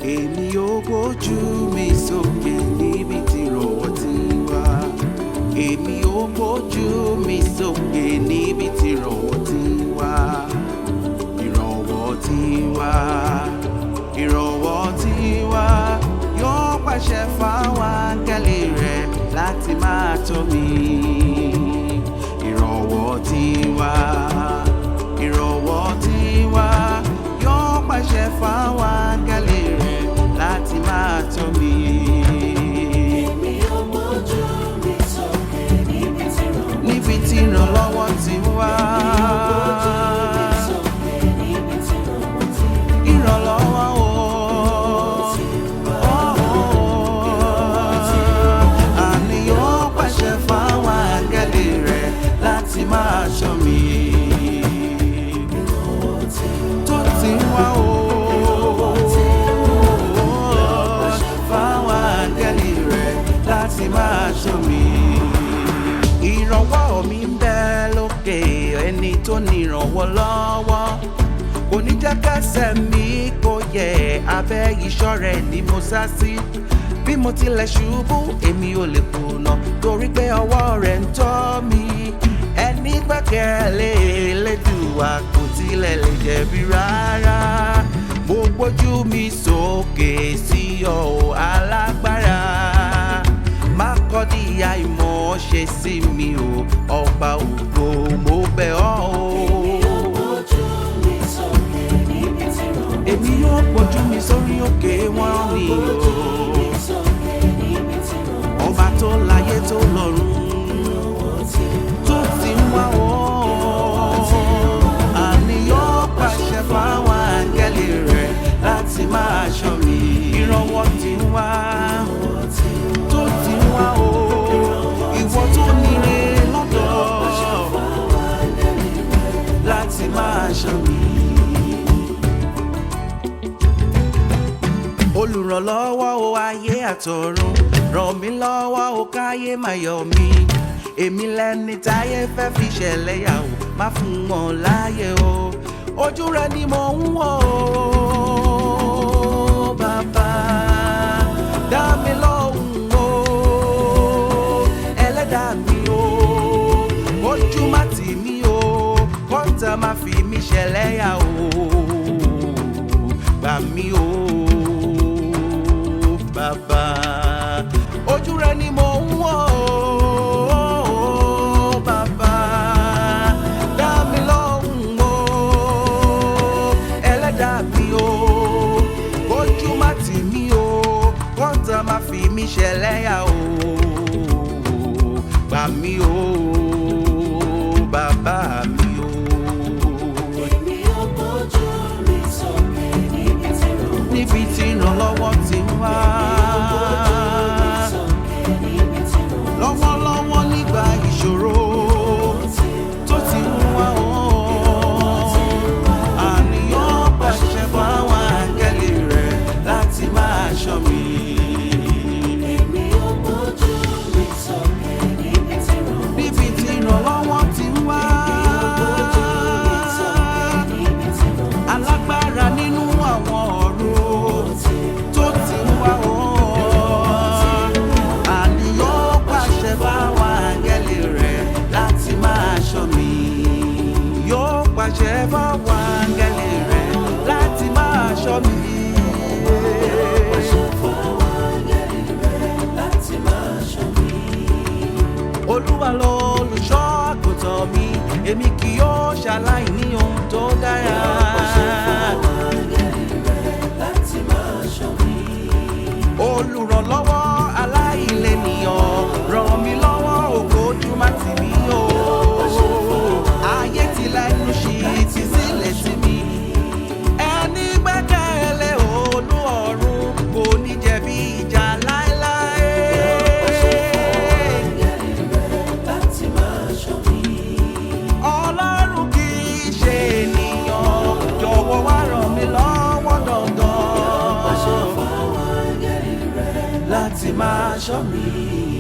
Èmi ò gbójú mi sókè níbi tí ìrànwọ́ ti wá. Èmi ò gbójú mi sókè níbi tí ìrànwọ́ ti wá. Ìrànwọ́ ti wá. Ìrànwọ́ ti wá. Yóò pàṣẹ fáwọn áńgẹ́lì rẹ̀ láti máa tọ́ mi. Ìrànwọ́ ti wá. Ìrànwọ́ ti wá. Yóò pàṣẹ fáwọn áńgẹ́lì rẹ̀ láti máa tọ́ mi. Èmi ò gbójú mi sókè níbi tí ìrànlọ́wọ́ ti wá. Ìrànlọ́wọ́ o. Àní yóò pàṣẹ fáwọn áńgẹ́lì rẹ̀ láti máa ṣọ́ mi. Tó ti wá o. Láti máa ṣọ́ mi. Ìrànwọ́ mi ń bẹ lókè ẹni tó ní ìrànwọ́ lọ́wọ́. Kò ní jẹ́ kẹ́sẹ̀ mi kó yẹ abẹ́ ìṣọ́ rẹ̀ ni mo sá sí. Bí mo tilẹ̀ ṣubú èmi ò lè kùnà torí pé ọwọ́ rẹ̀ ń tọ́ mi. Ẹni gbẹ́kẹ̀lé Elédùà kò tilẹ̀ lè jẹ̀bi rárá. Mo gbójú mi sókè sí ọ alágbára. Má kọ̀dí àìmọ̀ ṣe sí mi o, ọba ògo mo bẹ̀ ọ́ o. Èmi yóò gbójú mi sórí òkè wọn ni o. Ọba tó láyé tó lọ́run tó ti ń wá o. Àní yóò pàṣẹ fáwọn áńgẹ́lì rẹ̀ láti máa ṣọ́ mi. Ìrànwọ́ ti ń wá. Ìwọ tó níre lọ́dọ̀ láti máa ṣọ́ mi. Olùrànlọ́wọ́ o ayé àtọ̀run, ràn mí lọ́wọ́ o káyé máa yọ̀ mí. Èmi lẹni táyé fẹ́ fi ṣẹlẹ̀ yà o, má fún wọn láyé o. Ojú rẹ ni mo ń wò ó, bàbá dá mi lóhùn. Ojú má tì mí o, kọ́ńtà má fi mí ṣẹlẹ́yà o. Gbà mí o, bàbá. Ojú rẹ ni mo ń wò ó, bàbá. Dá mi lóhùn o, ẹlẹ́dàá mi o. Ojú má tì mí o, kọ́ńtà má fi mí ṣẹlẹ́yà o. Gbà mí o. Bàbá mi o. Èmi ò gbójú mi sókè níbi tí ìrànlọ́wọ́ ti ń wá. Lọ́wọ́lọ́wọ́ nígbà ìṣòro tó ti ń wá o. Àní yóò pàṣẹ fáwọn áńgẹ́lì rẹ̀ láti máa ṣọ́ mi. Èmi ò gbójú mi sókè níbi tí ìrànlọ́wọ́ ti ń wá. Alágbára nínú àwọn ọ̀run tó ti ń wá o. Àní yóò pàṣẹ fáwọn áńgẹ́lì rẹ̀ láti máa ṣọ́ mi. Yóò pàṣẹ fáwọn áńgẹ́lì rẹ̀ láti máa ṣọ́ mi. Olúwa lolùṣọ́ àgùntàn mi, èmi kì yóò ṣaláìní ohun tó dára. Olùrànlọ́wọ́ aláìlénìyàn, ràn mí lọ́wọ́ ògo ojú má tì mí o. Ayé ti lẹ́nu ṣì ti sílẹ̀ sí mi. Ẹni gbẹ́kẹ̀lé Olú ọ̀run kò ní jẹ̀bi ìjà láéláé. sì máa ṣọ́ mi.